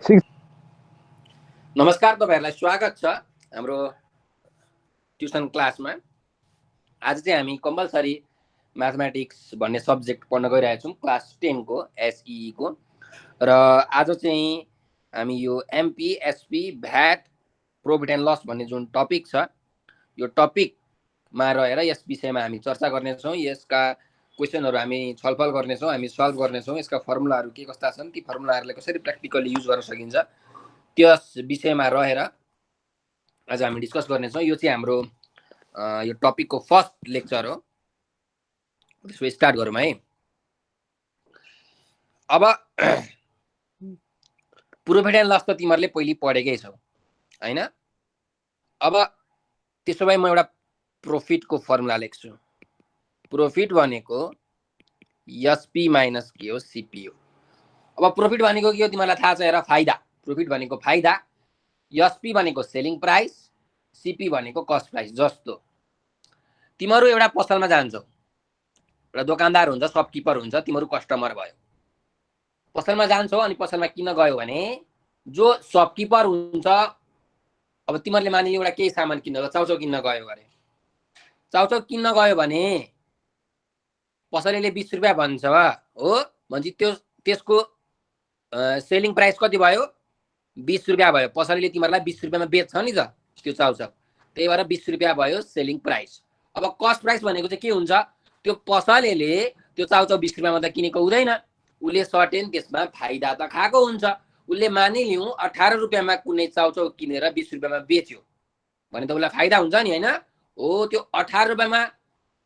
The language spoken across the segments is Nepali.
नमस्कार, तपाईहरुलाई स्वागत छ हाम्रो ट्युसन क्लासमा। आज चाहिँ हामी कम्पलसरी म्याथमेटिक्स भन्ने सब्जेक्ट पढ्न गइरहेका छौँ, क्लास 10 को एसई को। र आज चाहिँ हामी यो MP SP VAT profit and loss भन्ने जुन टपिक छ, यो टपिकमा रहेर यस विषयमा हामी चर्चा गर्नेछौँ। यसका क्वेशनहरु हामी छलफल गर्नेछौँ, हामी सल्भ गर्नेछौँ। यसका फर्मुलाहरु के कस्ता छन्, ती फर्मुलाहरुलाई कसरी प्र्याक्टिकली युज गर्न सकिन्छ, त्यस विषयमा रहेर आज हामी डिस्कस गर्नेछौँ। यो चाहिँ हाम्रो यो टपिकको फर्स्ट लेक्चर हो। त्यसो स्टार्ट गरौँ है। अब प्रॉफिट एन्ड लस त तिमीहरूले पहिले पढेकै छौ हैन। अब त्यसो भए म एउटा प्रॉफिटको फर्मुला लेख्छु। प्रॉफिट भनेको एसपी माइनस के हो, सीपी हो। अब प्रॉफिट भनेको के हो तिमीहरूलाई थाहा छ, हेर, फाइदा। प्रॉफिट भनेको फाइदा, एसपी भनेको सेलिङ प्राइस, सीपी भनेको कस्ट प्राइस। जस्तो तिमीहरू एउटा पसलमा जान्छौ, एउटा दोकानदार हुन्छ, शपकिपर हुन्छ, तिमीहरू कस्टमर भयो। पसलमा जान्छौ अनि पसलमा किन गयो भने जो शपकिपर हुन्छ, अब तिमीहरूले मानिलियो एउटा केही सामान किन्न, चाउचाउ किन्न गयो अरे। चाउचाउ किन्न गयो भने पसलेले 20 रुपैयाँ भन्छ हो, भन्छ त्यसको सेलिङ प्राइस कति भयो, 20 रुपैयाँ भयो। पसलेले तिमीहरूलाई 20 रुपैयाँमा बेच्छ नि त त्यो चाउचाउ, त्यही भएर 20 रुपैयाँ भयो सेलिङ प्राइस। अब कस्ट प्राइस भनेको चाहिँ के हुन्छ, त्यो पसलेले त्यो चाउचाउ 20 रुपैयाँमा त किनेको हुँदैन, उसले सर्टेन त्यसमा फाइदा त खाएको हुन्छ। उसले मानिलिउँ 18 रुपैयाँमा कुनै चाउचाउ किनेर 20 रुपैयाँमा बेच्यो भने त उसलाई फाइदा हुन्छ नि हैन। हो, त्यो 18 रुपैयाँमा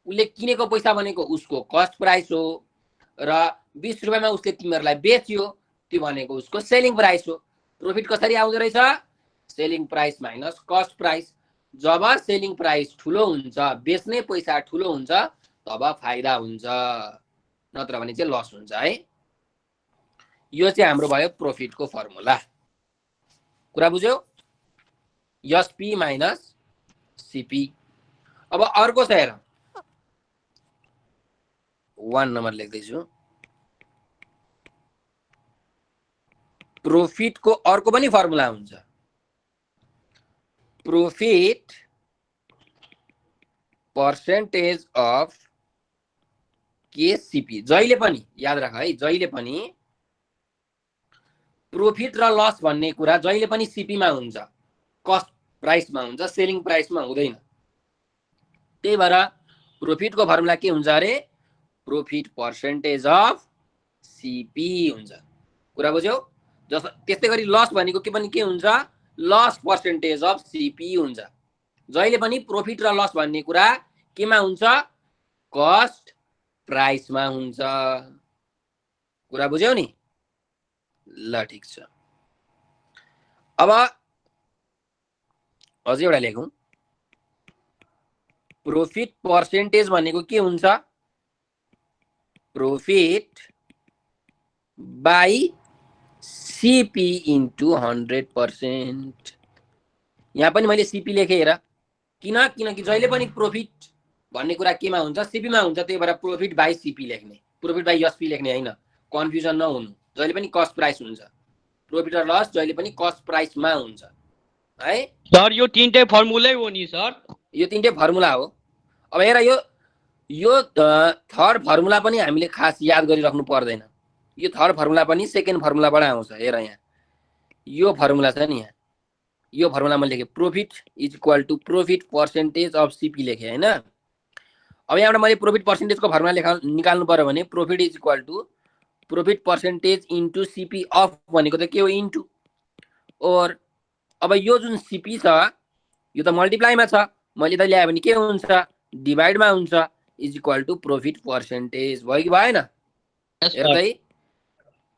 उसले किनेको पैसा भनेको उसको कस्ट प्राइस हो, र 20 रुपैयाँमा उसले तिमीहरूलाई बेच्यो, त्यो भनेको उसको सेलिङ प्राइस हो। प्रॉफिट कसरी आउँदो रहेछ, selling price minus cost price. जब सेलिङ प्राइस ठुलो हुन्छ, बेच्ने पैसा ठुलो हुन्छ, तब फाइदा हुन्छ, नत्र भने चाहिँ लस हुन्छ है। यो चाहिँ हाम्रो भयो प्रॉफिटको फर्मुला। कुरा बुझ्यौ, एसपी माइनस सीपी। अब अर्को छ हेर, 1 नम्बर लेख्दैछु। प्रॉफिटको अर्को पनि फर्मुला हुन्छ, प्रॉफिट पर्सेन्टेज अफ केसीपी। जहिले पनि याद राख है, जहिले पनि प्रॉफिट र लस भन्ने कुरा जहिले पनि सीपीमा हुन्छ, कस्ट प्राइसमा हुन्छ, सेलिङ प्राइसमा हुँदैन। त्यही भएर प्रॉफिटको फर्मुला के हुन्छ अरे, प्रॉफिट पर्सेन्टेज अफ सीपी हुन्छ। कुरा बुझ्यौ। त्यस्तै गरी लस भनेको के पनि के हुन्छ, लस पर्सेन्टेज अफ सीपी हुन्छ। जहिले पनि प्रॉफिट र लस भन्ने कुरा केमा हुन्छ, कस्ट प्राइसमा हुन्छ। कुरा बुझ्यौ नि। ल ठीक छ। अब अझै एउटा लेखौँ, प्रॉफिट पर्सेन्टेज भनेको के हुन्छ, प्रॉफिट बाई सीपी इन्टु 100%। यहाँ पनि मैले सीपी लेखेँ हेर, किनकि जहिले पनि प्रॉफिट भन्ने कुरा केमा हुन्छ, सीपीमा हुन्छ। त्यही भएर प्रॉफिट बाई सीपी लेख्ने, प्रॉफिट बाई एसपी लेख्ने हैन, कन्फ्युजन नहुनु। जहिले पनि कस्ट प्राइस हुन्छ, प्रॉफिट र लस जहिले पनि कस्ट प्राइसमा हुन्छ है सर। यो तीनटै फर्मुलै हो नि सर, यो तीनटै फर्मुला हो। अब हेर, यो थर्ड फर्मुला पनि हामीले खास याद गरिराख्नु पर्दैन। यो थर्ड फर्मुला पनि सेकेन्ड फर्मुलाबाट आउँछ। हेर यहाँ यो फर्मुला छ नि, यहाँ यो फर्मुला मैले लेखेँ, profit is equal to profit percentage of CP लेखेँ हैन। अब यहाँबाट मैले प्रॉफिट पर्सेन्टेजको फर्मुला निकाल्नु पर्यो भने profit is equal to profit percentage into CP of भनेको त के हो, इन्टु। और अब यो जुन सीपी छ यो त मल्टिप्लाईमा छ, मैले त ल्याएँ भने के हुन्छ, डिभाइडमा हुन्छ, is equal to profit percentage. भयो कि भएन? हेर त,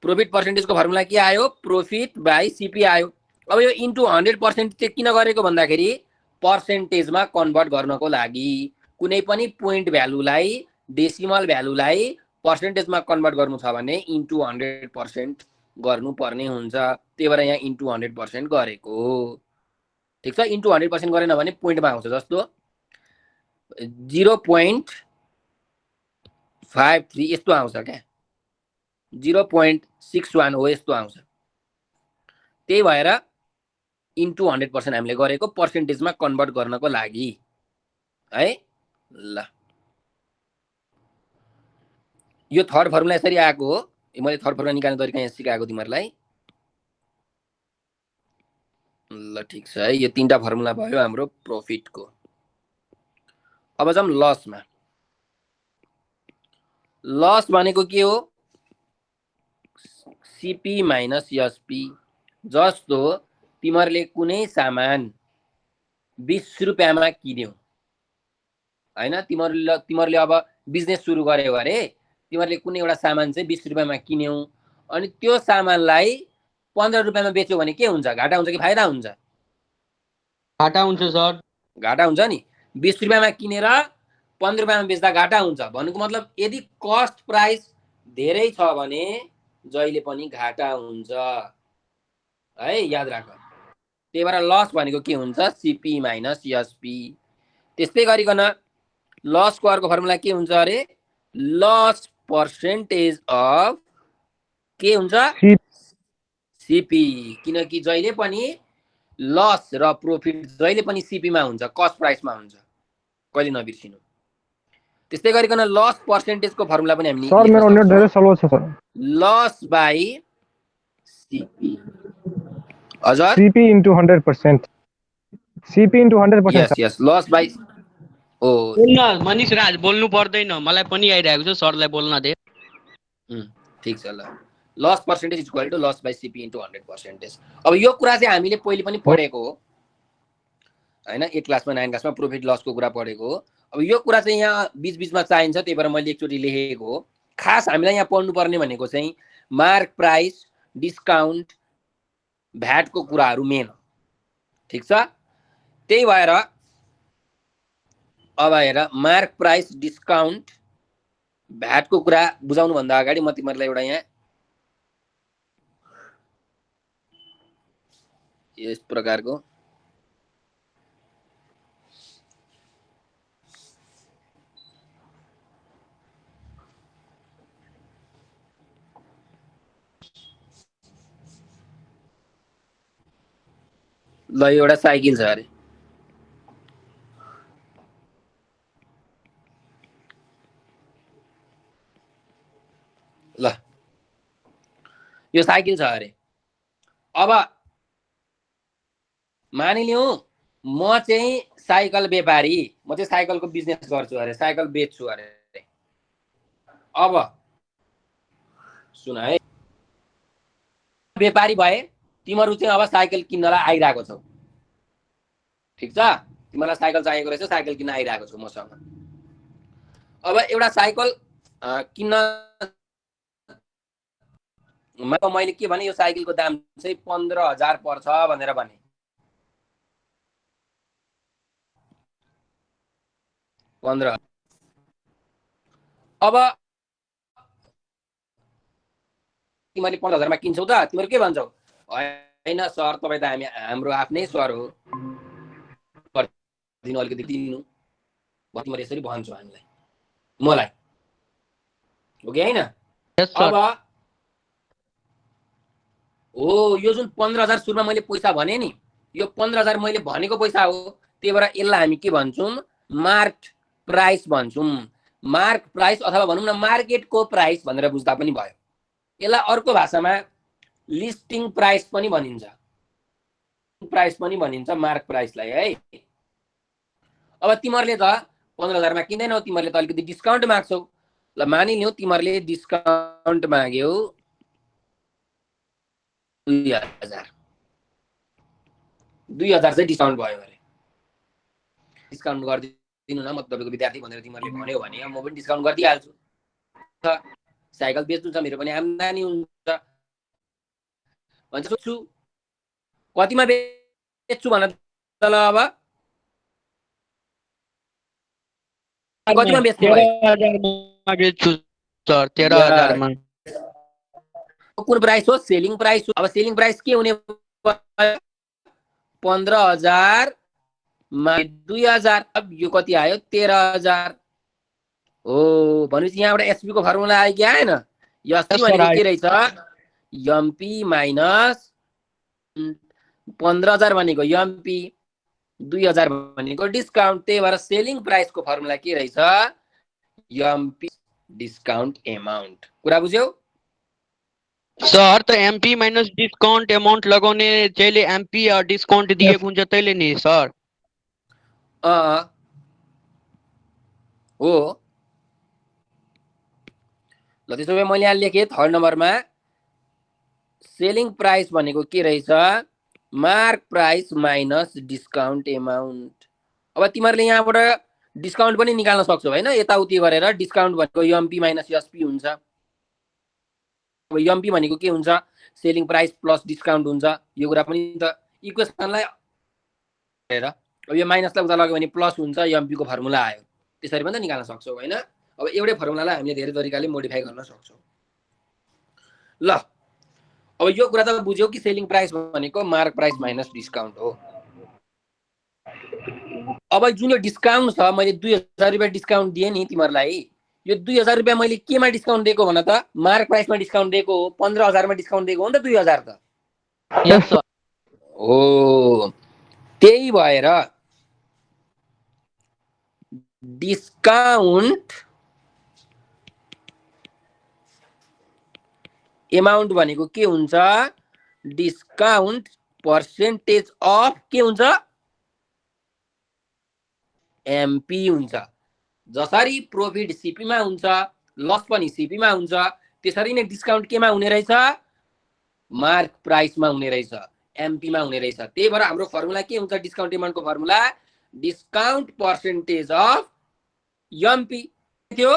प्रॉफिट पर्सेन्टेजको फर्मुला के आयो, प्रॉफिट बाई सीपी आयो। अब यो इन्टु 100% चाहिँ किन गरेको भन्दाखेरि पर्सेन्टेजमा कन्भर्ट गर्नको लागि। कुनै पनि पोइन्ट भ्यालुलाई, डेसिमल भ्यालुलाई पर्सेन्टेजमा कन्भर्ट गर्नु छ भने इन्टु 100% गर्नुपर्ने हुन्छ। त्यही भएर यहाँ इन्टु 100% गरेको। ठिक छ, इन्टु 100% गरेन भने पोइन्टमा आउँछ। जस्तो 0.53 यस्तो आउँछ क्या, 0.61 हो यस्तो आउँछ। त्यही भएर इन्टु 100% हामीले गरेको पर्सेन्टेजमा कन्भर्ट गर्नको लागि है। ल यो थर्ड फर्मुला यसरी आएको हो। मैले थर्ड फर्मुला निकाल्ने तरिका यहाँ सिकाएको तिमीहरूलाई। ल ठिक छ है, यो तीनटा फर्मुला भयो हाम्रो प्रॉफिटको। अब जाउँ लसमा। लस भनेको के हो? CP minus SP. जस्तो तिमीहरूले कुनै सामान 20 रुपियाँमा किन्यौ हैन, तिमीहरूले अब बिजनेस सुरु गर्यौ अरे, तिमीहरूले कुनै एउटा सामान चाहिँ 20 रुपियाँमा किन्यौ अनि त्यो सामानलाई 15 रुपियाँमा बेच्यौ भने के हुन्छ? घाटा हुन्छ कि फाइदा हुन्छ? घाटा हुन्छ सर। घाटा हुन्छ नि। 20 रुपियाँमा किनेर 15 रुपियाँमा बेच्दा घाटा हुन्छ भन्नुको मतलब यदि कस्ट प्राइस धेरै छ भने जहिले पनि घाटा हुन्छ है, याद राख। त्यही भएर लस भनेको के हुन्छ? CP minus SP. त्यस्तै गरिकन लसको अर्को फर्मुला के हुन्छ अरे? लस पर्सेन्टेज अफ के हुन्छ? सीपी। किनकि जहिले पनि लस र प्रॉफिट जहिले पनि सीपी मा हुन्छ, कस्ट प्राइसमा हुन्छ, कहिले नबिर्सिनु। त्यस्तै गरिकन लस पर्सेन्टेजको फर्मुला पनि हामी सर मेरो नेट धेरै स्लो छ सर। Loss by CP. हजुर CP into 100%। CP into 100%। Yes yes, loss by. ओ बोल्न मनिष राज बोल्नु पर्दैन, मलाई पनि आइरहेको छ, सरलाई बोल्न दे। ठीक छ। ल loss percentage equal to loss by CP into 100%। अब यो कुरा चाहिँ हामीले पहिले पनि पढेको हो हैन, 8 क्लासमा 9 क्लासमा प्रॉफिट लसको कुरा पढेको हो। अब यो कुरा चाहिँ यहाँ बीचमा चाहिन्छ, त्यही भएर मैले एकचोटि लेखेको हो। खास हामीलाई यहाँ पढ्नु पर्ने भनेको चाहिँ मार्क प्राइस, डिस्काउन्ट, भ्याटको कुराहरू मेन हो। ठीक छ। त्यही भएर अब हेर, मार्क प्राइस, डिस्काउन्ट, भ्याटको कुरा बुझाउनु भन्दा अगाडि म तिमीहरूलाई एउटा यहाँ यस प्रकारको ल एउटा साइकल छ अरे, ल यो साइकल छ अरे। अब मानिलिउँ म चाहिँ साइकल व्यापारी, म चाहिँ साइकलको बिजनेस गर्छु अरे, साइकल बेच्छु अरे। अब सुन है, व्यापारी भए तिमीहरू चाहिँ अब साइकल किन्नलाई आइरहेको छौ। ठिक छ, तिमीलाई साइकल चाहिएको रहेछ, साइकल किन्न आइरहेको छु मसँग। अब एउटा साइकल किन्न मैले के भने, यो साइकलको दाम चाहिँ 15,000 पर्छ भनेर भने। अब तिमीले 15,000 मा किन्छौ त, तिमीहरू के भन्छौ? हैन सर, तपाईँ त हाम्रो आफ्नै सर हो, दिनु अलिकति दिनु, तिमीहरू यसरी भन्छौ हामीलाई, मलाई हो कि हैन? अब हो, यो जुन 15,000 सुरुमा मैले पैसा भने नि, यो 15,000 मैले भनेको पैसा हो। त्यही भएर यसलाई हामी के भन्छौँ? मार्क प्राइस भन्छौँ। मार्क प्राइस अथवा भनौँ न मार्केटको प्राइस भनेर बुझ्दा पनि भयो। यसलाई अर्को भाषामा लिस्टिङ प्राइस पनि भनिन्छ, प्राइस पनि भनिन्छ मार्क प्राइसलाई है। अब तिमीहरूले त 15,000 मा किन्दैनौ, तिमीहरूले त अलिकति डिस्काउन्ट माग्छौ। ल मानिलिउँ तिमीहरूले डिस्काउन्ट माग्यौ 2,000 चाहिँ डिस्काउन्ट भयो अरे। डिस्काउन्ट गरिदिनु न, म तपाईँको विद्यार्थी भनेर तिमीहरूले भन्यो भने म पनि डिस्काउन्ट गरिदिइहाल्छु। साइकल बेच्नु छ, मेरो पनि आम्दानी हुन्छ भन्छ। सोच्छु कतिमा बेच्छु भन त। ल अब कतिमा बेच्ने भयो? 13,000 बेच्छु सर, 13,000 मा। कुन प्राइस हो? सेलिङ प्राइस हो। अब सेलिङ प्राइस के हुने? 15,000 मा 2,000। अब यो कति आयो? 13,000 हो। भनेपछि यहाँबाट एसपी को फर्मुला आयो कि आएन? एसपी भनेको के रहेछ? एमपी माइनस 15,000 भनेको एमपी, 2,000 भनेको डिस्काउन्ट। त्यही भएर सेलिङ प्राइसको फर्मुला के रहेछ? MP discount amount. कुरा बुझ्यौ? सर त एमपी माइनस डिस्काउन्ट एमाउन्ट लगाउने जहिले एमपी डिस्काउन्ट दिएको हुन्छ तैले नि सर। हो। ल त्यसो भए मैले यहाँ लेखेँ थर्ड नम्बरमा सेलिङ प्राइस भनेको के रहेछ? Mark price minus discount amount. अब तिमीहरूले यहाँबाट डिस्काउन्ट पनि निकाल्न सक्छौ होइन, यताउति गरेर। डिस्काउन्ट भनेको एमपी माइनस एसपी हुन्छ। अब एमपी भनेको के हुन्छ? सेलिङ प्राइस प्लस डिस्काउन्ट हुन्छ। यो कुरा पनि त इक्वेसनलाई हेरेर अब यो माइनसलाई उता लग्यो भने प्लस हुन्छ, एमपीको फर्मुला आयो। त्यसरी पनि त निकाल्न सक्छौ होइन। अब एउटै फर्मुलालाई हामीले धेरै तरिकाले मोडिफाई गर्न सक्छौँ। ल अब यो कुरा त बुझ्यौ कि सेलिङ प्राइस भनेको मार्क प्राइस माइनस डिस्काउन्ट हो। अब जुन यो डिस्काउन्ट छ, मैले 2,000 रुपियाँ डिस्काउन्ट दिएँ नि तिमीहरूलाई। यो 2,000 रुपियाँ मैले केमा डिस्काउन्ट दिएको भन त? मार्क प्राइसमा डिस्काउन्ट दिएको हो। 15,000मा डिस्काउन्ट दिएको हो नि त 2,000 त। यस सर। हो, त्यही भएर डिस्काउन्ट एमाउन्ट भनेको के हुन्छ? डिस्काउन्ट पर्सेन्टेज अफ के हुन्छ? एमपी हुन्छ। जसरी प्रॉफिट सीपीमा हुन्छ, लस पनि सीपीमा हुन्छ, त्यसरी नै डिस्काउन्ट केमा हुने रहेछ? मार्क प्राइसमा हुने रहेछ, एमपीमा हुने रहेछ। त्यही भएर हाम्रो फर्मुला के हुन्छ? डिस्काउन्ट एमाउन्टको formula discount percentage of MP थियो,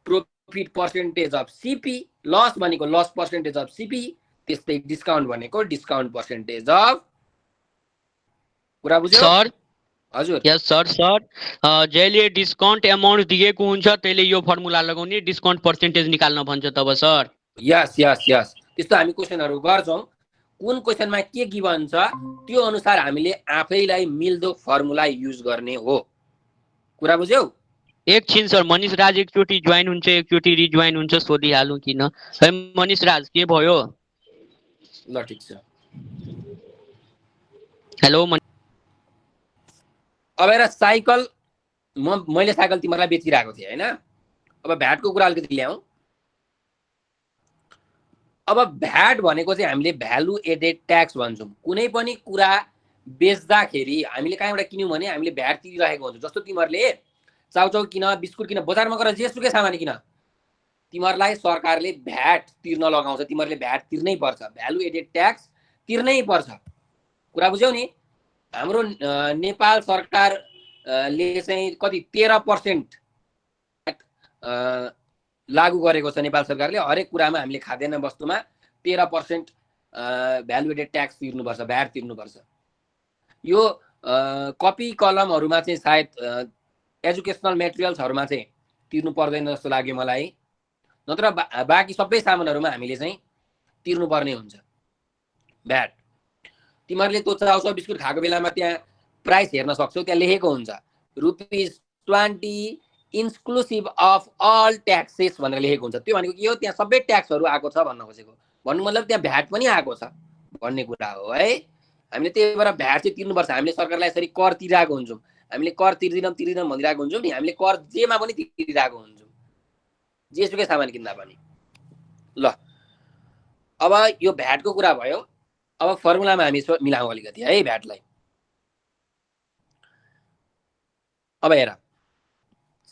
profit percentage of CP, loss भनेको लस पर्सेन्टेज अफ सीपी, त्यस्तै डिस्काउन्ट भनेको डिस्काउन्ट पर्सेन्टेज अफ। कुरा बुझ्यौ सर? हजुर। Yes sir. सर जहिले डिस्काउन्ट एमाउन्ट दिएको हुन्छ त्यसले यो फर्मुला लगाउने, डिस्काउन्ट पर्सेन्टेज निकाल्न भन्छ तब सर। यस यस यस, त्यस्तो हामी क्वेसनहरू गर्छौँ। कुन क्वेसनमा के गिभन छ त्यो अनुसार हामीले आफैलाई मिल्दो फर्मुला युज गर्ने हो। कुरा बुझ्यौ? एकछिन सर, मनिष राज एकचोटि जोइन हुन्छ, एकचोटि रिजोइन हुन्छ, सोधिहालौँ किन? है मनिष राज, के भयो? ल ठिक छ। हेलो। अब हेर, साइकल मैले साइकल तिमीहरूलाई बेचिरहेको थिएँ होइन। अब भ्याटको कुरा अलिकति ल्याउँ। अब भ्याट भनेको चाहिँ हामीले भ्यालु एडेड ट्याक्स भन्छौँ। कुनै पनि कुरा बेच्दाखेरि हामीले कहाँबाट किन्यौँ भने हामीले भ्याट तिरिरहेको हुन्छौँ। जस्तो तिमीहरूले चाउचाउ किन, बिस्कुट किन, बजारमा गएर जेसुकै सामान किन, तिमीहरूलाई सरकारले भ्याट तिर्न लगाउँछ। तिमीहरूले भ्याट तिर्नै पर्छ, भ्यालु एडेड ट्याक्स तिर्नै पर्छ। कुरा बुझ्यौ नि? हाम्रो नेपाल सरकारले चाहिँ कति 13% लागू गरेको छ नेपाल सरकारले। हरेक कुरामा हामीले खाद्यान्न वस्तुमा 13% भ्यालु एडेड ट्याक्स तिर्नुपर्छ, भ्याट तिर्नुपर्छ। यो कपी कलमहरूमा चाहिँ सायद एजुकेसनल मेटेरियल्सहरूमा चाहिँ तिर्नु पर्दैन जस्तो लाग्यो मलाई। नत्र बाँकी सबै सामानहरूमा हामीले चाहिँ तिर्नुपर्ने हुन्छ भ्याट। तिमीहरूले त्यो चाउचाउ बिस्कुट खाएको बेलामा त्यहाँ प्राइस हेर्न सक्छौ, त्यहाँ लेखेको हुन्छ ₹20 इन्क्लुसिभ अफ अल ट्याक्सेस भनेर लेखेको हुन्छ। त्यो भनेको के हो? त्यहाँ सबै ट्याक्सहरू आएको छ भन्न खोजेको। भन्नु मतलब त्यहाँ भ्याट पनि आएको छ भन्ने कुरा हो है। हामीले त्यही भएर भ्याट चाहिँ तिर्नुपर्छ। हामीले सरकारलाई यसरी कर तिरिरहेको हुन्छौँ। हामीले कर तिर्दिनौँ भनिरहेको हुन्छौँ नि। हामीले कर जेमा पनि तिरिरहेको हुन्छौँ, जेसुकै सामान किन्दा पनि। ल अब यो भ्याटको कुरा भयो। अब फर्मुलामा हामी मिलाउँ अलिकति है भ्याटलाई। अब हेर,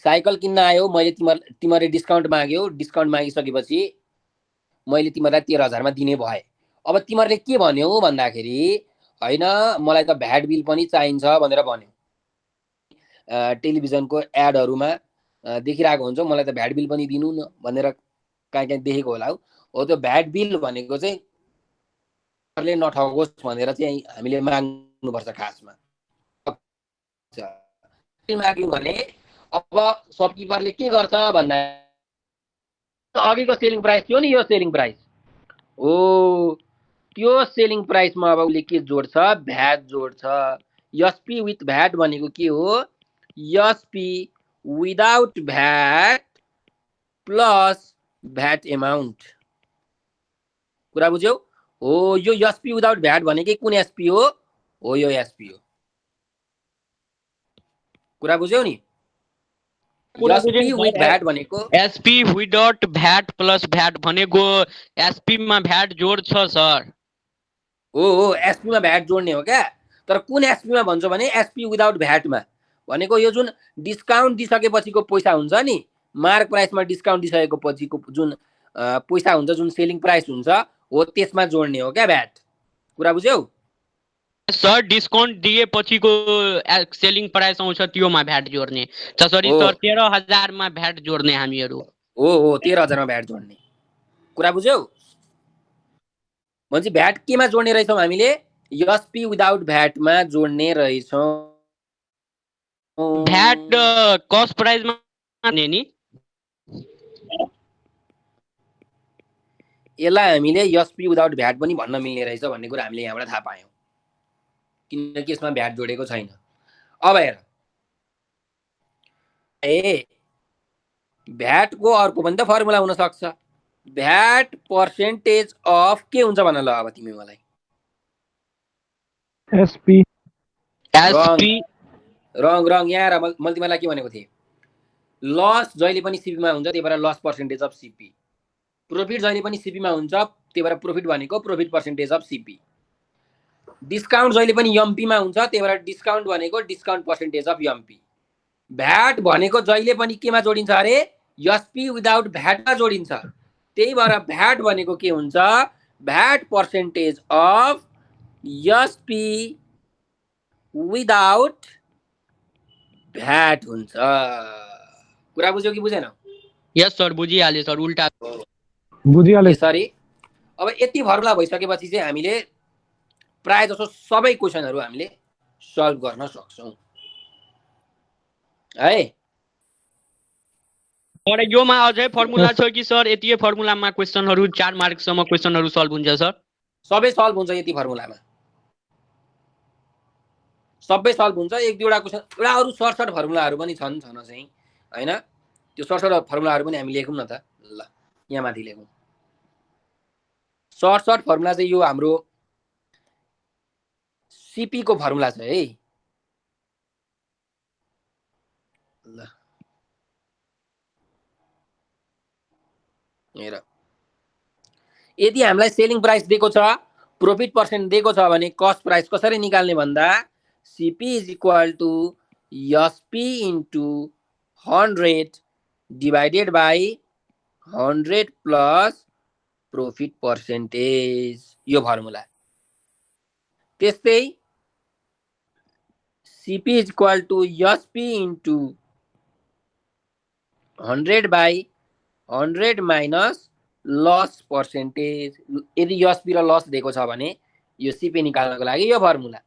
साइकल किन्न आयो, मैले तिमीहरूले डिस्काउन्ट माग्यो। डिस्काउन्ट मागिसकेपछि मैले तिमीहरूलाई 13,000मा दिने भए। अब तिमीहरूले के भन्यौ भन्दाखेरि होइन मलाई त भ्याट बिल पनि चाहिन्छ भनेर भन्यो। टेलिभिजनको एडहरूमा देखिरहेको हुन्छ, मलाई त भ्याट बिल पनि दिनु न भनेर कहीँ कहीँ देखेको होला। हो त्यो भ्याट बिल भनेको चाहिँ नठगोस् भनेर चाहिँ हामीले माग्नुपर्छ खासमा। माग्यौँ भने अब सपकिपरले के गर्छ भन्दा अघिको सेलिङ प्राइस थियो नि, यो सेलिङ प्राइस हो, त्यो सेलिङ प्राइसमा अब उसले के जोड्छ? भ्याट जोड्छ। एसपी विथ भ्याट भनेको के हो? SP without VAT plus VAT amount. कुरा बुझ्यौ? हो यो एसपी विदाउट भ्याट भनेकै कुन एसपी हो यो एसपी हो। कुरा बुझ्यौ नि? कुरा बुझेँ एसपी विथ सर। भ्याट भनेको SP without VAT plus VAT भनेको एसपी मा भ्याट जोड्छ सर। हो एसपी मा भ्याट जोड्ने हो क्या। तर कुन एसपी मा भन्छ भने एसपी विदाउट भ्याटमा भनेको यो जुन डिस्काउन्ट दिइसकेपछिको पैसा हुन्छ नि, मार्क प्राइसमा डिस्काउन्ट दिइसकेको पछिको जुन पैसा हुन्छ, जुन सेलिङ प्राइस हुन्छ हो त्यसमा जोड्ने हो क्या भ्याट। कुरा बुझ्यौ? सर डिस्काउन्ट दिएपछिको सेलिङ प्राइस आउँछ त्योमा भ्याट जोड्ने। जसरी हो सर 13,000 मा भ्याट जोड्ने हामीहरू। हो 13,000 मा भ्याट जोड्ने। कुरा बुझ्यौ? भनेपछि भ्याट केमा जोड्ने रहेछौँ हामीले? एसपी विदाउट भ्याटमा जोड्ने रहेछौँ। भ्याट कस्ट प्राइसमा नि यसलाई हामीले एसपी विदाउट भ्याट पनि भन्न मिल्ने रहेछ भन्ने कुरा हामीले यहाँबाट थाहा पायौँ, किनकि यसमा भ्याट जोडेको छैन। अब हेर, भ्याटको अर्को पनि त फर्मुला हुन सक्छ। भ्याट पर्सेन्टेज अफ के हुन्छ भन ल अब तिमी मलाई। एसपी रङ यहाँ र मैले तिमीलाई के भनेको थिएँ? लस जहिले पनि सिपीमा हुन्छ, त्यही भएर loss percentage of CP. Profit जहिले पनि सिपीमा हुन्छ, त्यही भएर प्रोफिट भनेको profit percentage of CP. Discount जहिले पनि एमपीमा हुन्छ, त्यही भएर डिस्काउन्ट भनेको discount percentage of MP. VAT भनेको जहिले पनि केमा जोडिन्छ अरे? एसपी विदाउट भ्याटमा जोडिन्छ। त्यही भएर भ्याट भनेको के हुन्छ? VAT percentage of SP without VAT हुन्छ। कुरा बुझ्यौ कि बुझेन? यस सर बुझिहालेँ सर। उल्टा बुझिहालेँ। यसरी अब यति फर्मुला भइसकेपछि चाहिँ हामीले प्राय जसो सबै क्वेसनहरू हामीले सल्भ गर्न सक्छौँ है। सर योमा अझै फर्मुला छ कि सर? यति फर्मुलामा क्वेसनहरू 4 मार्कसम्म क्वेसनहरू सल्भ हुन्छ सर? सबै सल्भ हुन्छ यति फर्मुलामा, सबै सल्भ हुन्छ। एक दुईवटा क्वेसन एउटा अरू सर्ट फर्मुलाहरू पनि छन् चाहिँ होइन, त्यो सर्ट फर्मुलाहरू पनि हामी लेखौँ न त। ल यहाँ माथि लेखौँ। सर्ट फर्मुला चाहिँ यो हाम्रो सिपी को फर्मुला छ है। ल हेर, यदि हामीलाई सेलिङ प्राइस दिएको छ, प्रोफिट पर्सेन्ट दिएको छ भने कस्ट प्राइस कसरी निकाल्ने भन्दा CP is equal to SP into 100 divided by 100 plus profit percentage, यो फर्मुला। त्यस्तै CP is equal to SP into 100 by 100 minus loss percentage. यदि एसपी र लस दिएको छ भने यो सिपी निकाल्नको लागि यो फर्मुला।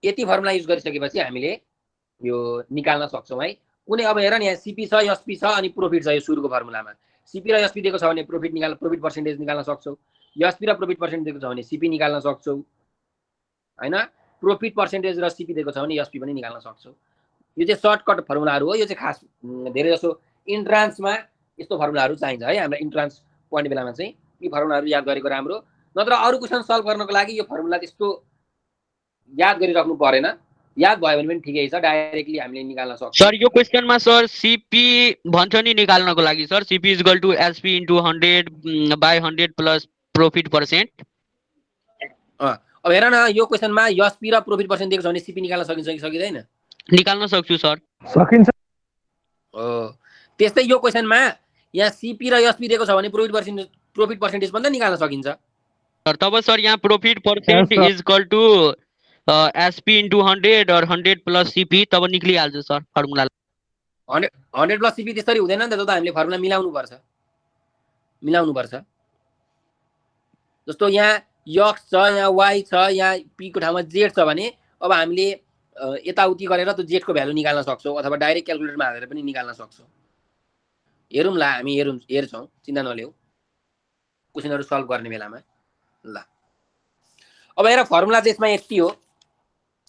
यति फर्मुला युज गरिसकेपछि हामीले यो निकाल्न सक्छौँ है। कुनै अब हेर न, यहाँ सिपी छ, एसपी छ अनि प्रोफिट छ। यो सुरुको फर्मुलामा सिपी र एसपी दिएको छ भने प्रोफिट पर्सेन्टेज निकाल्न सक्छौ। एसपी र प्रोफिट पर्सेन्टेज दिएको छ भने सिपी निकाल्न सक्छौ हैन। प्रोफिट पर्सेन्टेज र सिपी दिएको छ भने एसपी पनि निकाल्न सक्छौ। यो चाहिँ सर्टकट फर्मुलाहरू हो। यो चाहिँ खास धेरै जसो इन्ट्रान्समा यस्तो फर्मुलाहरू चाहिन्छ है। हाम्रो इन्ट्रान्स पढ्ने बेलामा चाहिँ यी फर्मुलाहरू याद गरेको राम्रो, नत्र अरू क्वेसन सल्भ गर्नको लागि यो फर्मुला त्यस्तो याद गरिराख्नु परेन। याद भयो भने पनि ठिकै छ, डाइरेक्टली हामीले निकाल्न सक्छौँ। सर यो क्वेसनमा सर सिपी भन्छ नि निकाल्नको लागि sir, CP is equal to SP into 100 by 100 plus profit percent. अब हेर न, यो क्वेसनमा एसपी र प्रोफिट पर्सेन्ट दिएको छ भने सिपी निकाल्न सकिन्छ कि सकिँदैन? निकाल्न सक्छु सर। सकिन्छ। हो त्यस्तै यो क्वेसनमा यहाँ सिपी र एसपी दिएको छ भने प्रोफिट पर्सेन्टेज पनि त निकाल्न सकिन्छ सर। तब सर यहाँ profit percent is equal to SP into 100 और 100 प्लस सिपी, तब निक्लिहाल्छ सर फर्मुला। 100 प्लस सिपी त्यसरी हुँदैन नि त, हामीले फर्मुला मिलाउनु पर्छ। जस्तो यहाँ एक्स छ, यहाँ वाई छ, यहाँ पी को ठाउँमा जेड छ भने अब हामीले यताउति गरेर त्यो जेड को भ्यालु निकाल्न सक्छौँ, अथवा डाइरेक्ट क्यालकुलेटरमा हालेर पनि निकाल्न सक्छौँ। हेरौँ ल, हामी हेर्छौँ, चिन्ता नलिऊ क्वेसनहरू सल्भ गर्ने बेलामा। ल अब हेर, फर्मुला चाहिँ यसमा यति हो।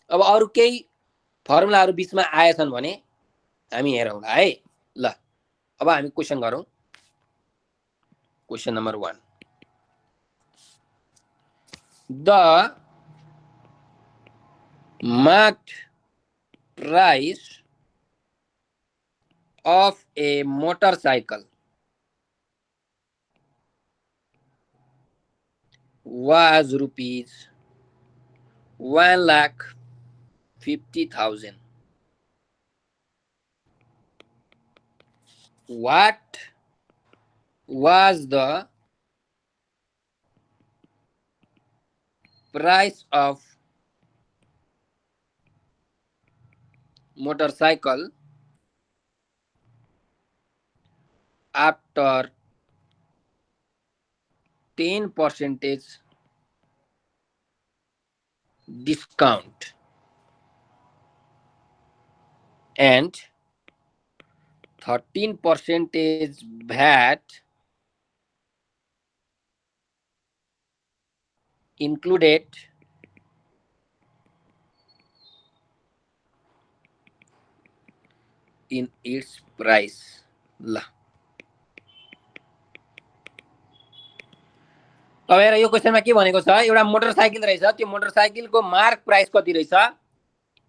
अब अरू केही फर्मुलाहरू बिचमा आएछन् भने हामी हेरौँ ल है। ल अब हामी क्वेसन गरौँ। Question number 1। the marked price of a motorcycle was rupees 1,50,000. What was the price of motorcycle after 10% discount and 13% VAT included in its price. ल अब हेर यो क्वेशनमा के भनेको छ, एउटा मोटरसाइकल रहेछ, त्यो मोटरसाइकलको मार्क प्राइस कति रहेछ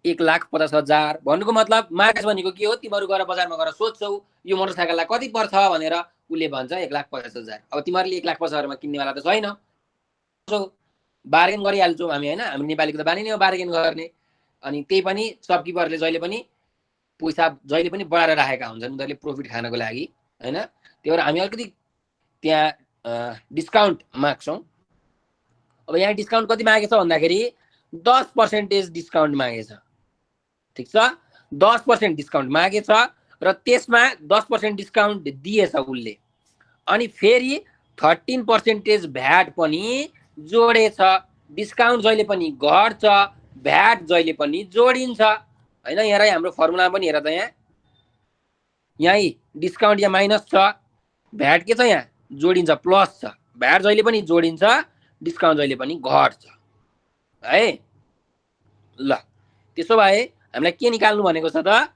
1,50,000। भन्नुको मतलब मार्क भनेको के हो, तिमीहरू गएर बजारमा गएर सोध्छौ यो मोटरसाइकललाई कति पर्छ भनेर, उसले भन्छ 1,50,000। अब तिमीहरूले 1,50,000 मा किन्नेवाला त छैन, बार्गेन गरिहाल्छौ हामी हैन, हामी नेपालीको त बानी नै हो बार्गेन गर्ने। अनि त्यही पनि सबकिपरले जहिले पनि पैसा जहिले पनि बढाएर राखेका हुन्छन् उनीहरूले प्रफिट खानको लागि हैन। त्यही भएर हामी अलिकति त्यहाँ डिस्काउन्ट माग्छौँ। अब यहाँ डिस्काउन्ट कति मागेछ भन्दाखेरि 10% डिस्काउन्ट मागेछ, ठिक छ, 10% डिस्काउन्ट मागेछ र त्यसमा 10% डिस्काउन्ट दिएछ उसले। अनि फेरि 13% भ्याट पनि जोडेछ। डिस्काउन्ट जहिले पनि घट्छ, भ्याट जहिले पनि जोडिन्छ हैन। यहाँ हाम्रो फर्मुला पनि हेर त, यहाँ डिस्काउन्ट यहाँ माइनस छ, भ्याट के छ यहाँ जोडिन्छ प्लस छ, भ्याट जहिले पनि जोडिन्छ, डिस्काउन्ट जहिले पनि घट्छ है। ल त्यसो भए हामीलाई के निकाल्नु भनेको छ त,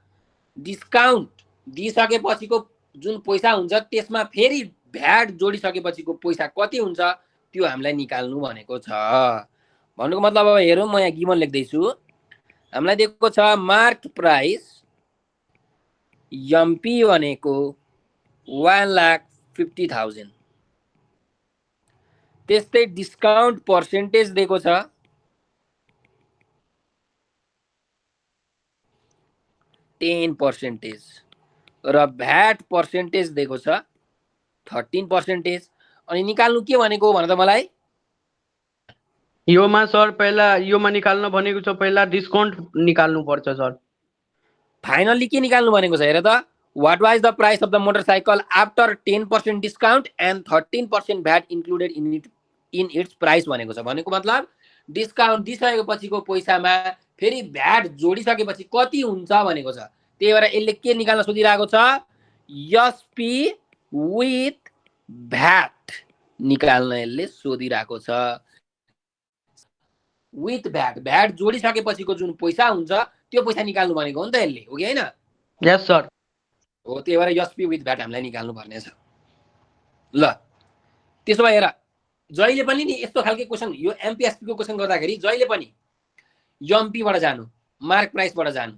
डिस्काउन्ट दिइसकेपछिको जुन पैसा हुन्छ त्यसमा फेरि भ्याट जोडिसकेपछिको पैसा कति हुन्छ त्यो हामीलाई निकाल्नु भनेको छ। भन्नुको मतलब अब हेरौँ, म यहाँ गिभन लेख्दैछु, हामीलाई दिएको छ मार्क प्राइस एमपी भनेको 1,50,000, त्यस्तै डिस्काउन्ट पर्सेन्टेज दिएको छ 10% र भ्याट पर्सेन्टेज दिएको छ 13%। अनि निकाल्नु के भनेको भन त मलाई, योमा सर पहिला योमा निकाल्न भनेको छ, पहिला डिस्काउन्ट निकाल्नु पर्छ सर। फाइनली के निकाल्नु भनेको छ हेर त, what was the price of the motorcycle after 10% discount and 13% VAT included in its price भनेको छ। भनेको मतलब डिस्काउन्ट दिइसकेपछिको पैसामा फेरि भ्याट जोडिसकेपछि कति हुन्छ भनेको छ। त्यही भएर यसले के निकाल्न सोधिरहेको छ, एसपी विथ भ्याट निकाल्न यसले सोधिरहेको छ। विथ भ्याट, भ्याट जोडिसकेपछिको जुन पैसा हुन्छ त्यो पैसा निकाल्नु भनेको हो नि त यसले, हो कि हैन? यस सर हो। त्यही भएर एसपी विथ भ्याट हामीलाई निकाल्नु पर्ने छ। ल त्यसो भए हेर, जहिले पनि नि यस्तो खालको क्वेशन, यो एमपीएसपी को क्वेशन गर्दाखेरि जहिले पनि एमपी बाट जानु, मार्क प्राइस बाट जानु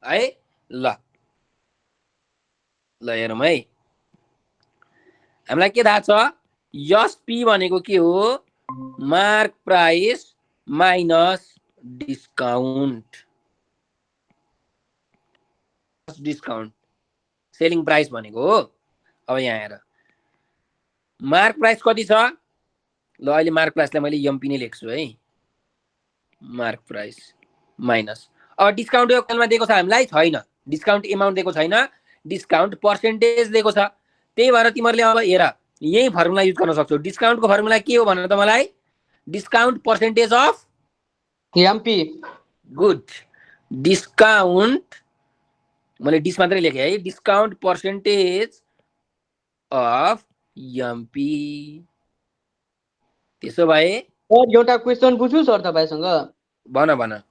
है। ल ल हेरौँ है, हामीलाई के थाहा छ, एसपी भनेको के हो, mark price minus discount, discount selling price भनेको हो। अब यहाँ हेर मार्क प्राइस कति छ, ल अहिले मार्क प्राइसलाई मैले एमपी नै लेख्छु है, मार्क प्राइस माइनस। अब डिस्काउन्ट यो कलमा दिएको छ हामीलाई छैन, डिस्काउन्ट एमाउन्ट दिएको छैन, डिस्काउन्ट पर्सेन्टेज दिएको छ। त्यही भएर तिमीहरूले अब हेर यही फर्मुला युज गर्न सक्छौ। डिस्काउन्टको फर्मुला के हो भनेर त मलाई, discount percentage of MP. Good, discount मैले डिस मात्रै लेखेँ है, डिस्काउन्ट पर्सेन्टेज अफ एमपी। त्यसो भए सर एउटा क्वेशन पूछू सर तपाईसँग? भन भन।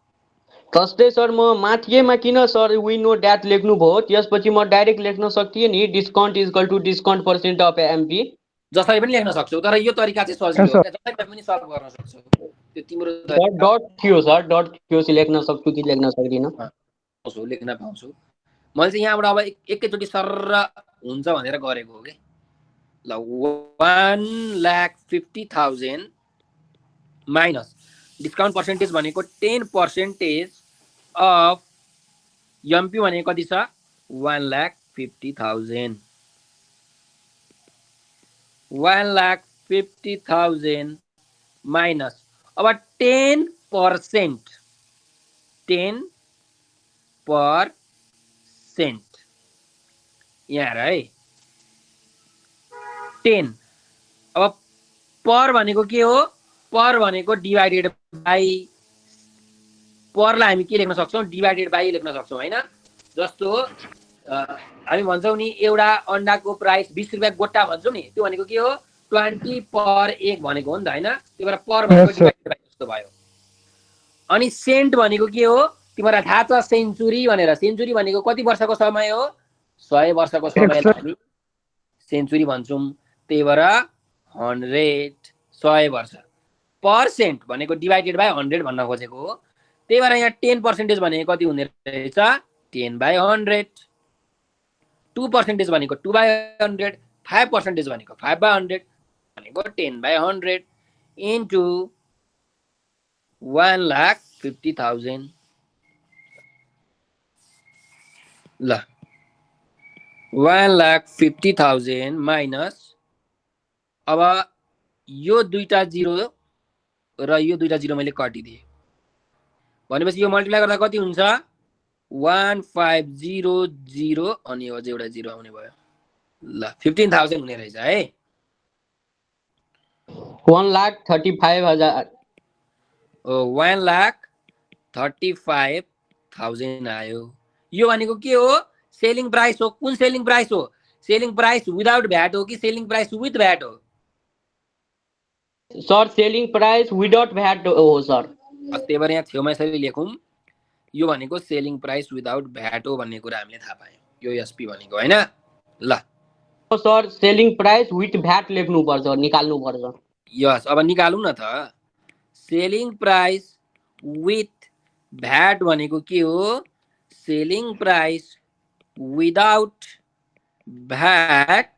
जस्तै सर म माथिएमा किन सर वी नो ड्याट लेख्नु भयो, त्यसपछि म डाइरेक्ट लेख्न सक्थिएँ नि discount equal to discount percent of MP. जसरी पनि लेख्न सक्छौ, तर यो तरिका चाहिँ सजिलो हो, जसरी पनि सल्भ गर्न सक्छौ। त्यो तिम्रो सर डट थियो सर, डट थियो, चाहिँ लेख्न सक्छु कि लेख्न सक्दिनँ? पाउँछु, लेख्न पाउँछु। मैले चाहिँ यहाँबाट अब एकैचोटि सर्र हुन्छ भनेर गरेको हो कि। ल 1,50,000 माइनस डिस्काउन्ट पर्सेन्टेज भनेको 10% अफ एमपी भनेको कति छ 1,50,000 1,50,000 माइनस अब 10% यहाँ है 10 अब पर भनेको के हो पर भनेको डिभाइडेड बाई परलाई हामी के लेख्न सक्छौं डिभाइडेड बाई लेख्न सक्छौं हैन जस्तो हामी भन्छौं नि एउटा अण्डाको प्राइस 20 रुपैयाँ गोटा भन्छौं नि त्यो भनेको के हो 20 पर एक भनेको हो नि त हैन त्यही भएर पर भनेको डिभाइडेड बाई जस्तो भयो अनि सेन्ट भनेको के हो तिमीलाई थाहा छ सेन्चुरी भनेर सेन्चुरी भनेको कति वर्षको समय हो 100 वर्षको समयलाई हामी सेन्चुरी भन्छौं त्यही भएर 100 वर्ष पर्सेन्ट भनेको डिभाइडेड बाई 100 भन्न खोजेको हो त्यही भएर यहाँ 10% भनेको कति हुने रहेछ 10/100 2% भनेको 2/100 5% भनेको 5/100 भनेको 10/100 इन्टु 1,50,000 ल 1,50,000 माइनस अब यो दुईटा जिरो र यो दुईटा जिरो मैले काटिदिए भनेपछि यो मल्टिप्लाई गर्दा कति हुन्छ 1,500 अनि अझ एउटा जिरो आउने भयो ल 15,000 हुने रहेछ है 1,35,000 1,35,000 आयो यो भनेको के हो सेलिङ प्राइस हो कुन सेलिङ प्राइस हो सेलिङ प्राइस विदाउट भ्याट हो कि सेलिङ प्राइस विथ भ्याट हो sir selling price without VAT हो सर त्यही भएर यहाँ छेउमा यसरी लेखौँ यो भनेको सेलिङ प्राइस विदाउट भ्याट हो भन्ने कुरा हामीले थाहा पायौँ यो एसपी भनेको हैन ल sir selling price with VAT लेख्नु पर्छ निकाल्नु पर्छ यस अब निकालौँ न त सेलिङ प्राइस विथ भ्याट भनेको के हो selling price without VAT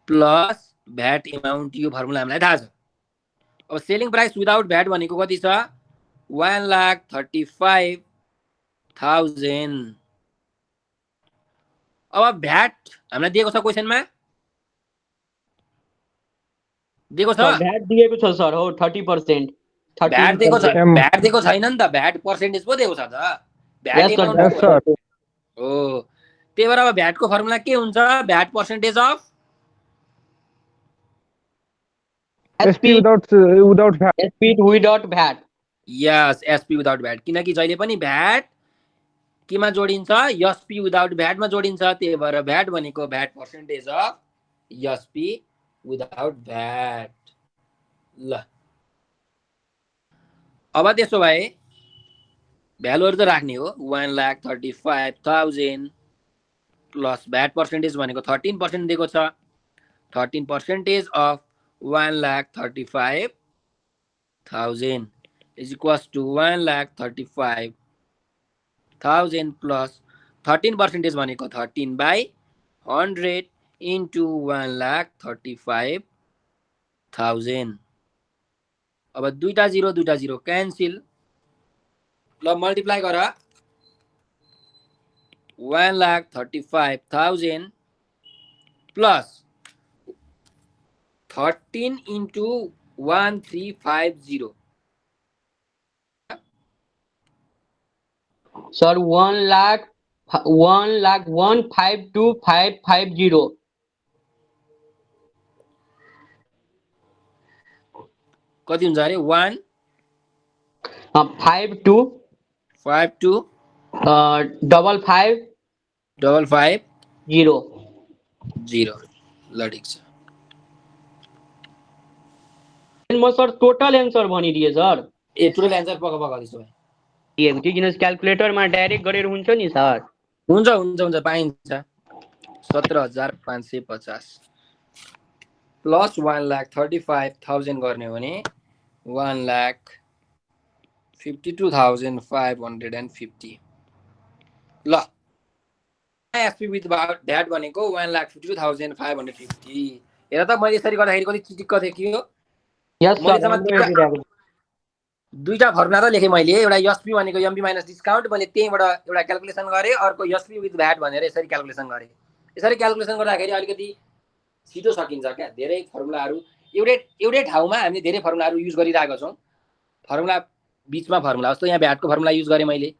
plus VAT amount यो फर्मुला हामीलाई थाहा छ अब सेलिङ प्राइस विदाउट भ्याट भनेको कति छ 1,35,000 अब भ्याट हामीलाई दिएको छ क्वेशनमा दिएको छ भ्याट दिएको छ सर हो 30% भ्याट दिएको छ भ्याट दिएको छैन नि त भ्याट पर्सेन्टेज पो दिएको छ त भ्याट एमाउन्ट हो त्यही भएर अब भ्याटको फर्मुला के हुन्छ VAT percentage of SP without VAT SP without VAT yes SP without VAT किनकि जहिले पनि भ्याट केमा जोडिन्छ एसपी विदाउट भ्याटमा जोडिन्छ त्यही भएर भ्याट भनेको VAT percentage of SP without VAT ल अब त्यसो भए भ्यालुहरु त राख्ने हो 1,35,000 प्लस भ्याट पर्सेन्टेज भनेको 13% दिएको छ 13% of 1,35,000 is equals to 1,35,000 plus 13% भनेको 13/100 into 1,35,000 अब दुईटा जिरो क्यान्सल ल मल्टिप्लाई गर 1,35,000 प्लस 13 into 1,350 सर 1,152,550 कति हुन्छ अरे 1 52 52 55 55 0 0 ल ठिक छ म सर टोटल एन्सर भनिदिए सर ए टोटल एन्सर पक्का दिसो भाइ दिएको थियो किन क्याल्कुलेटरमा डाइरेक्ट गरेर हुन्छ नि सर हुन्छ पाइन्छ 17,550 प्लस 1,35,000 गर्ने हो भने 1,35,000 52,550 ल एसपी विथ ड्याट भनेको 1,52,550 हेर त मैले यसरी गर्दाखेरि कति चिटिक्क देखियो यस मैले सर जम्मा दुईटा फर्मुला त लेखेँ मैले एउटा एसपी भनेको एमपी माइनस डिस्काउन्ट मैले त्यहीँबाट एउटा क्याल्कुलेसन गरेँ अर्को एसपी विथ भ्याट भनेर यसरी क्याल्कुलेसन गरेँ यसरी क्याल्कुलेसन गर्दाखेरि अलिकति छिटो सकिन्छ क्या धेरै फर्मुलाहरू एउटै ठाउँमा हामीले धेरै फर्मुलाहरू युज गरिरहेको छौँ फर्मुला बीचमा फर्मुला जस्तो यहाँ भ्याटको फर्मुला युज गरेँ मैले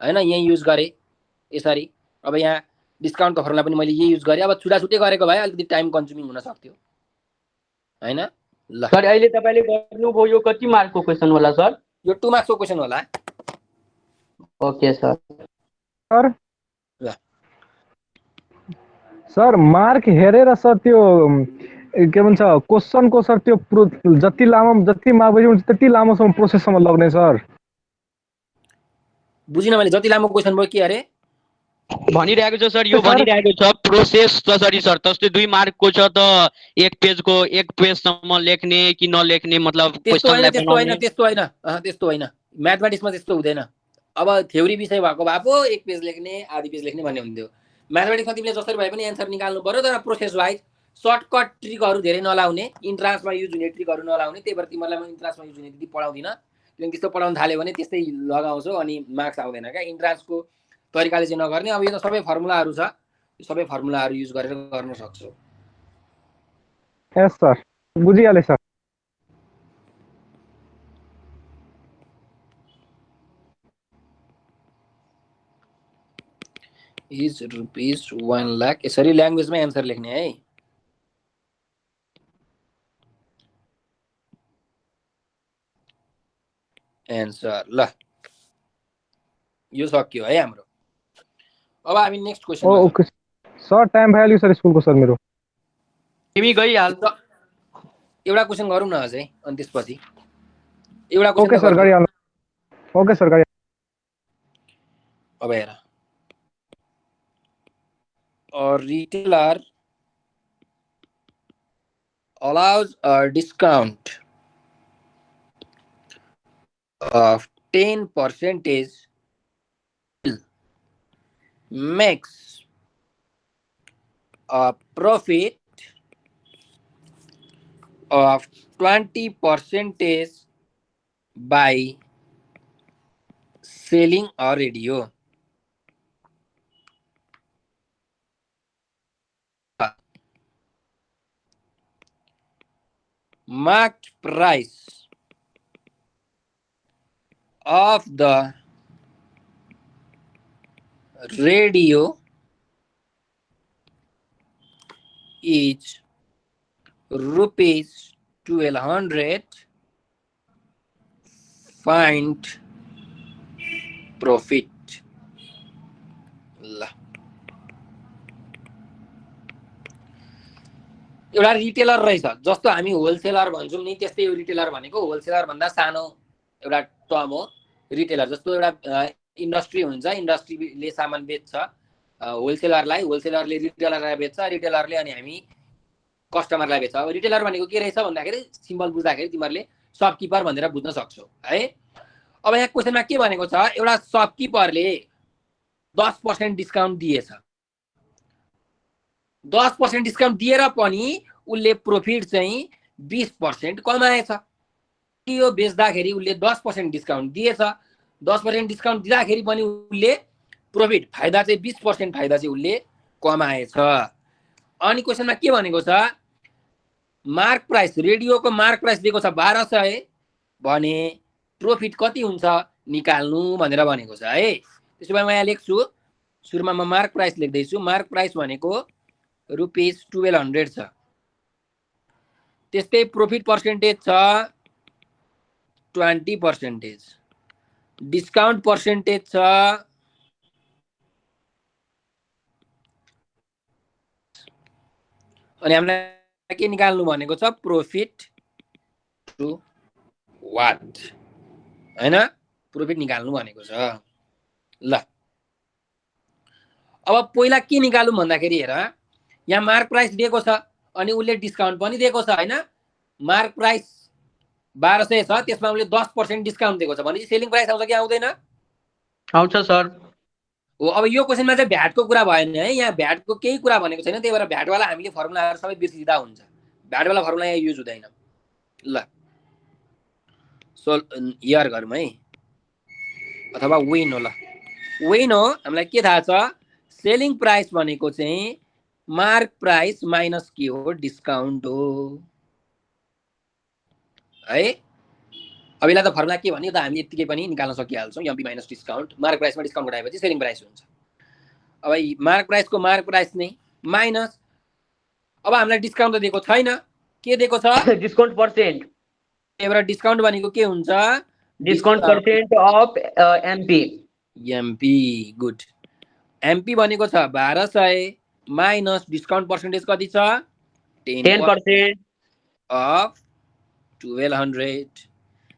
हैन यही युज गरेँ यसरी अब यहाँ डिस्काउन्टको फर्मुला पनि मैले यही युज गरेँ अब छुटाछुटै गरेको भए अलिकति टाइम कन्ज्युमिङ हुन सक्थ्यो हैन ल सर अहिले तपाईले गर्नुभयो यो कति मार्कको क्वेशन होला सर यो 2 मार्क्सको क्वेशन होला ओके सर सर ल सर मार्क हेरेर सर त्यो के भन्छ क्वेशनको सर त्यो जति लामो जति मार्क हुन्छ त्यति लामोसम्म प्रोसेससम्म लाग्ने सर बुझिन मैले जति लामो क्वेशन भयो के अरे भनिरहेको छ सर यो भनिरहेको छ प्रोसेस कसरी सर जस्तै 2 मार्कको छ त एक पेजसम्म लेख्ने कि नलेख्ने मतलब क्वेशनलाई बनाउने त्यस्तो हैन म्याथमेटिक्समा त्यस्तो हुँदैन अब थ्योरी विषय भएको भए पो एक पेज लेख्ने आधी पेज लेख्ने भन्ने हुन्थ्यो म्याथमेटिक्समा तिमीले जसरी भए पनि एन्सर निकाल्नु पर्यो तर प्रोसेस वाइज सर्टकट ट्रिकहरू धेरै नलाउने इन्ट्रान्समा युज हुने ट्रिकहरू नलाउने त्यही भएर तिमीलाई म इन्ट्रान्समा युज हुने त्यति पढाउँदिनँ किनकि त्यस्तो पढाउन थाल्यो भने त्यस्तै लगाउँछौ अनि मार्क्स आउँदैन क्या इन्ट्रान्सको तरिकाले चाहिँ नगर्ने अब यो त सबै फर्मुलाहरू छ यो सबै फर्मुलाहरू युज गरेर गर्न सक्छौ यस सर बुझिहाले सर इज रुपीज 1 लाख यसरी ल्याङ्ग्वेजमै एन्सर लेख्ने है एन्सर ल यो सक्यो है हाम्रो अब हामी next question okay sir time भइहाल्यो सर स्कुलको सर मेरो तिमी गइहाल एउटा क्वेशन गरौँ न अझै अनि त्यसपछि एउटा क्वेशन ओके सर गरिहाल्नु ओके सर गरिहाल्नु अब हेर a retailer allows a discount of 10% makes a profit of 20% by selling a radio. Market price of the radio is rupees 1200. Find profit. ल एउटा रिटेलर रहेछ जस्तो हामी होलसेलर भन्छौँ नि त्यस्तै यो रिटेलर भनेको होलसेलर भन्दा सानो एउटा टर्म हो रिटेलर जस्तो एउटा इन्डस्ट्री हुन्छ इन्डस्ट्रीले सामान बेच्छ होलसेलरलाई होलसेलरले रिटेलरलाई बेच्छ रिटेलरले अनि हामी कस्टमरलाई बेच्छ अब रिटेलर भनेको के रहेछ भन्दाखेरि सिम्बल बुझ्दाखेरि तिमीहरूले शपकिपर भनेर बुझ्न सक्छौ है अब यहाँ क्वेशनमा के भनेको छ एउटा शपकिपरले 10% डिस्काउन्ट दिएछ 10% डिस्काउन्ट दिएर पनि उसले प्रॉफिट चाहिँ 20% कमाएछ यो बेच्दाखेरि उसले 10% डिस्काउन्ट दिएछ 10% डिस्काउन्ट दिँदाखेरि पनि उसले प्रॉफिट फाइदा चाहिँ 20% फाइदा चाहिँ उसले कमाएछ अनि क्वेशनमा के भनेको छ मार्क प्राइस रेडियोको मार्क प्राइस दिएको छ 1200 भने प्रॉफिट कति हुन्छ निकाल्नु भनेर भनेको छ है त्यसो भए म यहाँ लेख्छु सुरुमा म मार्क प्राइस लेख्दै छु मार्क प्राइस भनेको रुपीस 1200 छ त्यस्तै प्रॉफिट पर्सेन्टेज छ 20% डिस्काउन्ट पर्सेन्टेज छ अनि हामीलाई के निकाल्नु भनेको छ प्रॉफिट टु वाट हैन प्रॉफिट निकाल्नु भनेको छ ल अब पहिला के निकाल्नु भन्दाखेरि हेर यहाँ मार्क प्राइस दिएको छ अनि उसले डिस्काउन्ट पनि दिएको छ हैन मार्क प्राइस 1200 छ, त्यसमा उसले 10% डिस्काउन्ट दिएको छ भने सेलिङ प्राइस आउँछ कि आउँदैन? आउँछ सर। हो, अब यो क्वेसनमा चाहिँ भ्याटको कुरा भएन है, यहाँ भ्याटको केही कुरा भनेको छैन, त्यही भएर भ्याटवाला हामीले फर्मुलाहरू सबै बिर्सिँदा हुन्छ, भ्याटवाला फर्मुला यहाँ युज हुँदैन। ल हियर गरौँ है, अथवा विन हो। ल विन हो, हामीलाई के थाहा छ? सेलिङ प्राइस भनेको चाहिँ मार्क प्राइस माइनस के हो? डिस्काउन्ट हो है। अब यसलाई त फर्मुला के भन्यो त हामी यतिकै पनि निकाल्न सकिहाल्छौँ। एमपी माइनस डिस्काउन्ट, मार्क प्राइसमा डिस्काउन्ट घटाएपछि सेलिङ प्राइस हुन्छ। अब मार्क प्राइसको मार्क प्राइस नै माइनस, अब हामीलाई डिस्काउन्ट त दिएको छैन, के दिएको छ? Discount percent. त्यही भएर डिस्काउन्ट भनेको के हुन्छ? Discount percent of MP. MP, good. MP भनेको छ 1200 माइनस डिस्काउन्ट पर्सेन्टेज कति छ? 10% of 1200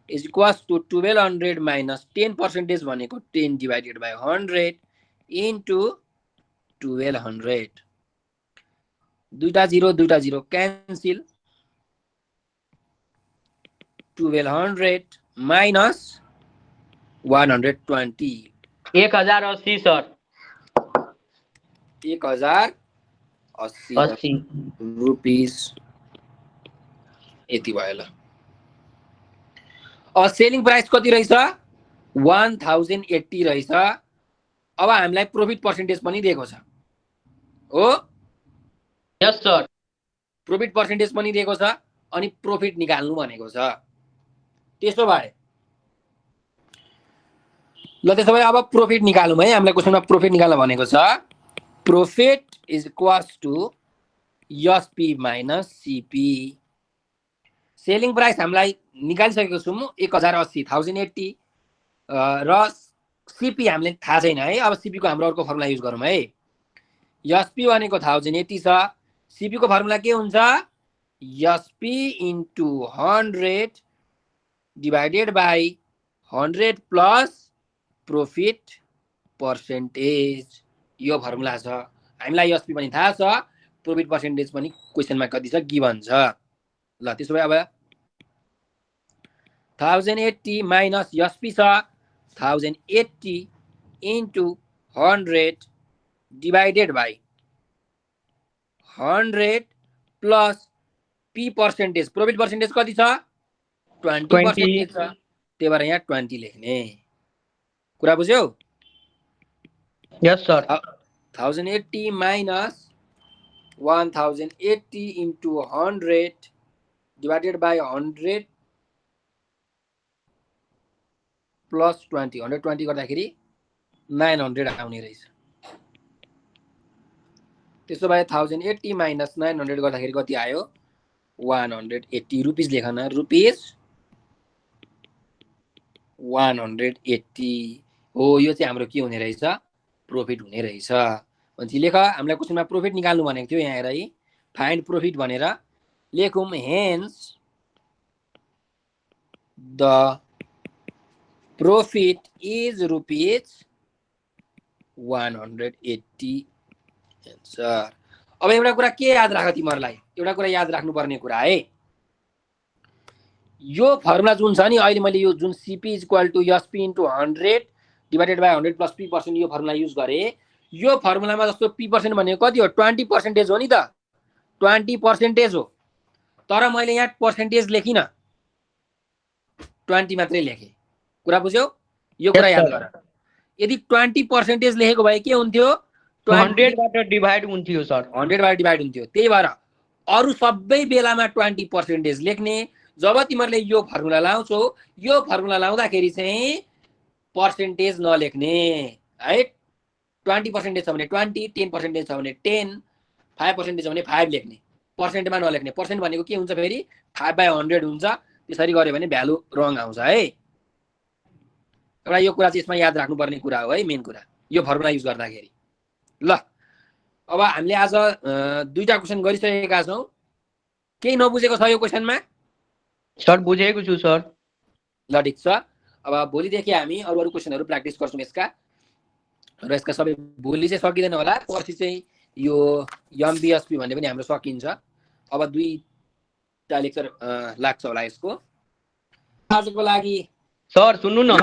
is equals to 1200 minus 10% भनेको 10 डिभाइडेड बाई 100 इन्टु 1200। दुईटा zero cancel, 1200 minus 120 1080 sir. 1080 rupees यति भयो। ल अब सेलिङ प्राइस कति रहेछ? 1080 रहेछ। अब हामीलाई प्रॉफिट पर्सेन्टेज पनि दिएको छ हो। यस सर। प्रॉफिट पर्सेन्टेज पनि दिएको छ अनि प्रॉफिट निकाल्नु भनेको छ। त्यसो भए ल त्यसो भए अब प्रॉफिट निकालौँ है। हामीलाई क्वेशनमा प्रॉफिट निकाल्न भनेको छ। Profit is equals to SP minus CP. Selling price हामीलाई निकालिसकेको छौँ 1080 1080 र सीपी हामीले थाहा छैन है। अब सीपी को हाम्रो अर्को फर्मुला युज गरौँ है। एसपी भनेको 1080 छ, सीपी को फर्मुला के हुन्छ? SP into 100 divided by 100 plus profit percentage. यो फर्मुला छ। हामीलाई एसपी पनि थाहा छ, प्रॉफिट पर्सेन्टेज पनि क्वेशनमा कति छ गिभन छ। ल त्यसो भए अब 1080 माइनस एसपी छ 1080 into 100 divided by 100 plus P percentage. Profit percentage कति छ? 20% छ, त्यही भएर यहाँ 20 लेख्ने। कुरा बुझ्यौ? Yes sir. 1080 minus 1080 into 100 divided by 100 plus 20 120 गर्दाखेरि 900 आउने रहेछ। त्यसो भए 1080 माइनस 900 गर्दाखेरि कति आयो? 180 रुपिस लेखन। रुपिस 180 हो। यो चाहिँ हाम्रो के हुने रहेछ? प्रॉफिट हुने रहेछ। भनेपछि लेख, हामीलाई क्वेशनमा प्रॉफिट निकाल्नु भनेको थियो यहाँ हेर है। फाइन्ड प्रॉफिट भनेर लेखौँ। Hence the profit is rupees 180 answer. अब एउटा कुरा के याद राख तिमीहरूलाई? एउटा कुरा याद राख्नुपर्ने कुरा है, यो फर्मुला जुन छ नि अहिले मैले यो जुन CP is equal to SP into 100 divided by 100 plus पी%, यो फर्मुला युज गरे। यो फर्मुलामा जस्तो पी% भनेको कति हो? 20% हो नि त, 20% हो। तर मैले यहाँ पर्सेन्टेज लेखिन, 20 मात्रै लेखेँ। कुरा बुझ्यौ? यो कुरा याद गर। यदि 20% लेखेको भए के हुन्थ्यो? 100 बाट डिभाइड हुन्थ्यो सर। 100 बाट डिभाइड हुन्थ्यो। त्यही भएर अरु सबै बेलामा 20% लेख्ने। जब तिमीहरूले यो फर्मुला लाउँछौ, यो फर्मुला लाउँदाखेरि चाहिँ पर्सेन्टेज नलेख्ने है। 20% छ भने 20, 10% छ भने 10, 5% छ भने 5 लेख्ने, पर्सेन्टमा नलेख्ने। पर्सेन्ट भनेको के हुन्छ फेरि? 5/100 हुन्छ। त्यसरी गर्यो भने भ्यालु रङ आउँछ है। एउटा यो कुरा चाहिँ यसमा याद राख्नुपर्ने कुरा हो है, मेन कुरा यो फर्मुला युज गर्दाखेरि। ल अब हामीले आज दुईटा क्वेशन गरिसकेका छौँ। केही नबुझेको छ यो क्वेशनमा? सर बुझेको छु सर। ल ठिक छ। अब भोलिदेखि हामी अरू अरू क्वेशनहरू प्र्याक्टिस गर्छौँ यसका, र यसका सबै भोलि चाहिँ सकिँदैन होला। पर्सि चाहिँ यो एमबिएसपी भन्ने पनि हाम्रो सकिन्छ। अब 2टा लेक्चर लाग्छ होला यसको। आजको लागि सर सुन्नु न